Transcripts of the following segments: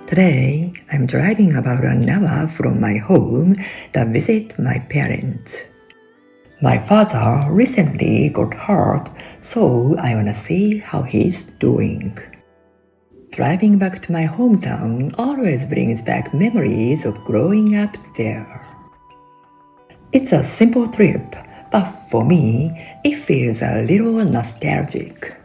Today, I'm driving about an hour from my home to visit my parents. My father recently got hurt, so I wanna see how he's doing. Driving back to my hometown always brings back memories of growing up there. It's a simple trip, but for me, it feels a little nostalgic.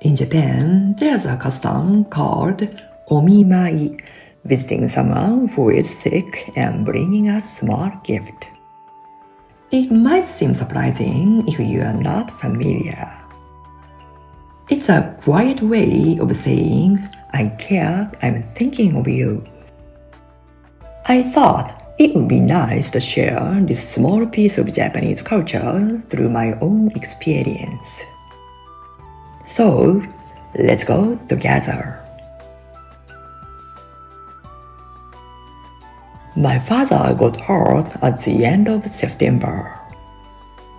In Japan, there's a custom called omimai, visiting someone who is sick and bringing a small gift. It might seem surprising if you are not familiar. It's a quiet way of saying, I care, I'm thinking of you. I thought it would be nice to share this small piece of Japanese culture through my own experience. So, let's go together. My father got hurt at the end of September.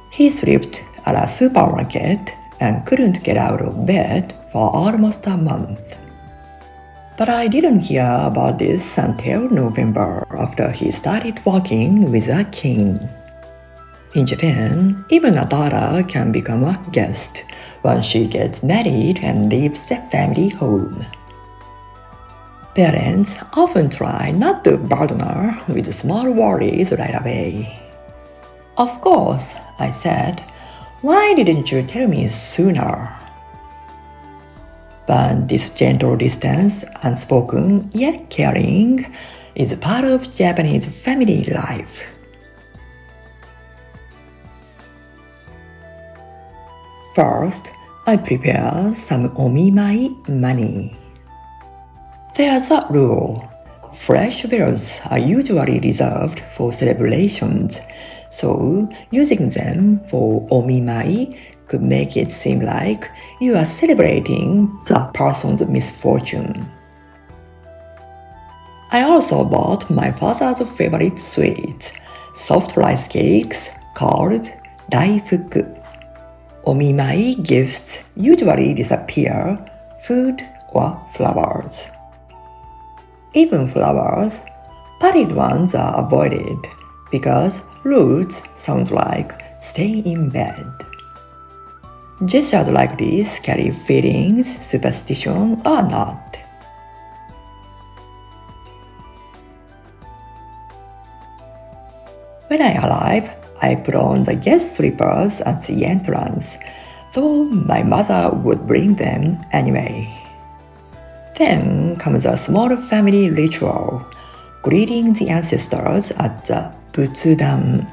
He slipped at a supermarket and couldn't get out of bed for almost a month. But I didn't hear about this until November after he started walking with a cane. In Japan, even a daughter can become a guest once she gets married and leaves the family home. Parents often try not to burden her with small worries right away. Of course, I said, why didn't you tell me sooner? But this gentle distance, unspoken yet caring, is part of Japanese family life. First, I prepare some omimai money. There's a rule. Fresh bills are usually reserved for celebrations, so using them for omimai could make it seem like you are celebrating the person's misfortune. I also bought my father's favorite sweets, soft rice cakes called daifuku. Omimai gifts usually disappear, food or flowers. Even flowers, potted ones are avoided because roots sound like stay in bed. Gestures like this carry feelings, superstition or not. When I arrive, I put on the guest slippers at the entrance, though my mother would bring them anyway. Then comes a small family ritual, greeting the ancestors at the butsudan,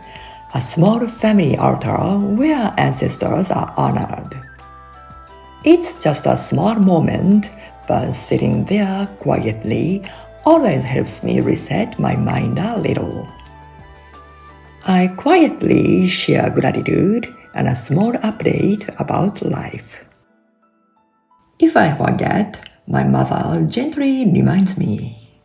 a small family altar where ancestors are honored. It's just a small moment, but sitting there quietly always helps me reset my mind a little. I quietly share gratitude and a small update about life. If I forget, my mother gently reminds me.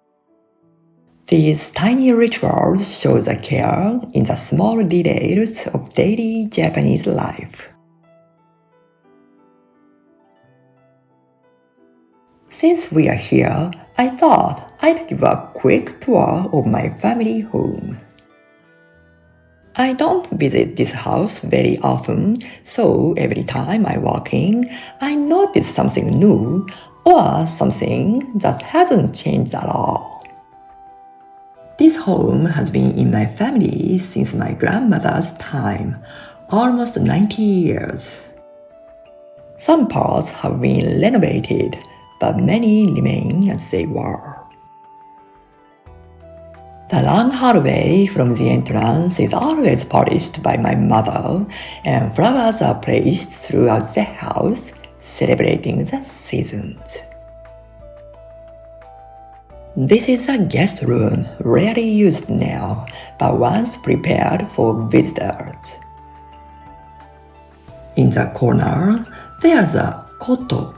These tiny rituals show the care in the small details of daily Japanese life. Since we are here, I thought I'd give a quick tour of my family home. I don't visit this house very often, so every time I walk in, I notice something new or something that hasn't changed at all. This home has been in my family since my grandmother's time, almost 90 years. Some parts have been renovated, but many remain as they were. The long hallway from the entrance is always polished by my mother, and flowers are placed throughout the house, celebrating the seasons. This is a guest room, rarely used now, but once prepared for visitors. In the corner, there's a koto.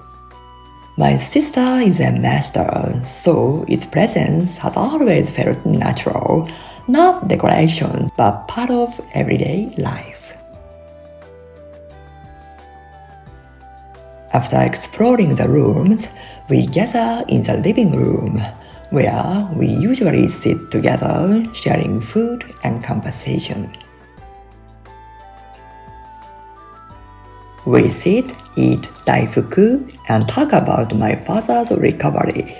My sister is a master, so its presence has always felt natural, not decoration, but part of everyday life. After exploring the rooms, we gather in the living room, where we usually sit together sharing food and conversation. We sit, eat daifuku, and talk about my father's recovery.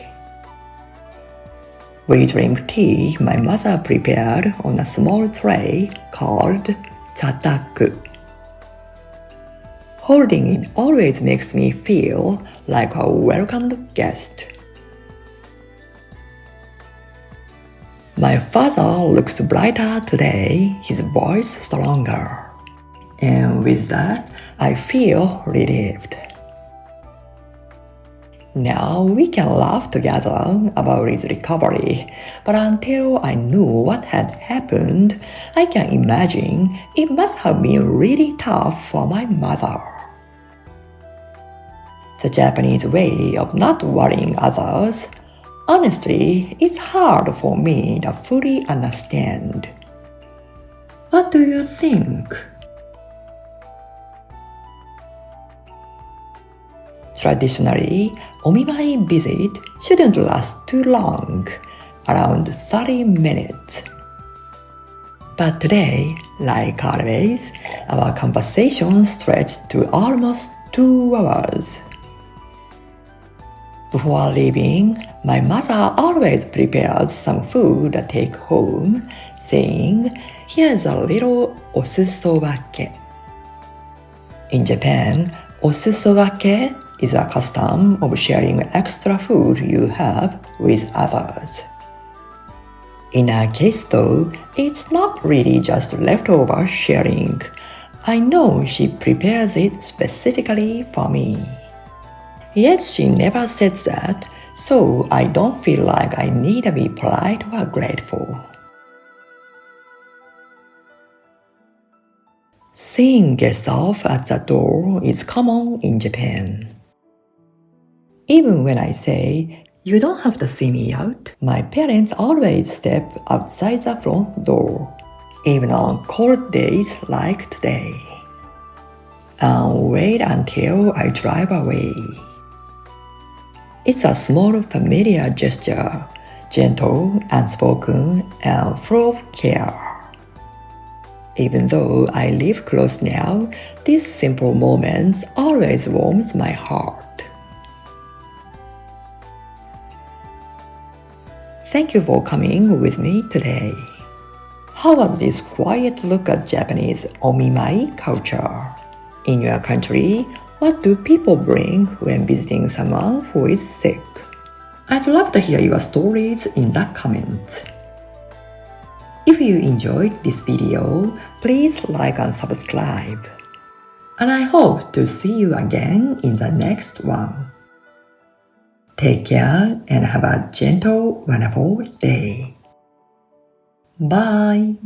We drink tea my mother prepared on a small tray called chataku. Holding it always makes me feel like a welcomed guest. My father looks brighter today, his voice stronger. And with that, I feel relieved. Now we can laugh together about his recovery, but until I knew what had happened, I can imagine it must have been really tough for my mother. The Japanese way of not worrying others, honestly, it's hard for me to fully understand. What do you think? Traditionally, omimai visit shouldn't last too long, around 30 minutes. But today, like always, our conversation stretched to almost 2 hours. Before leaving, my mother always prepares some food to take home, saying, "Here's a little osusobake." In Japan, osusobake is a custom of sharing extra food you have with others. In our case though, it's not really just leftover sharing. I know she prepares it specifically for me. Yet she never says that, so I don't feel like I need to be polite or grateful. Seeing guests off at the door is common in Japan. Even when I say, "You don't have to see me out," my parents always step outside the front door, even on cold days like today, and wait until I drive away. It's a small familiar gesture, gentle, unspoken, and full of care. Even though I live close now, these simple moments always warms my heart. Thank you for coming with me today. How was this quiet look at Japanese omimai culture? In your country, what do people bring when visiting someone who is sick? I'd love to hear your stories in the comments. If you enjoyed this video, please like and subscribe. And I hope to see you again in the next one. Take care and have a gentle, wonderful day. Bye!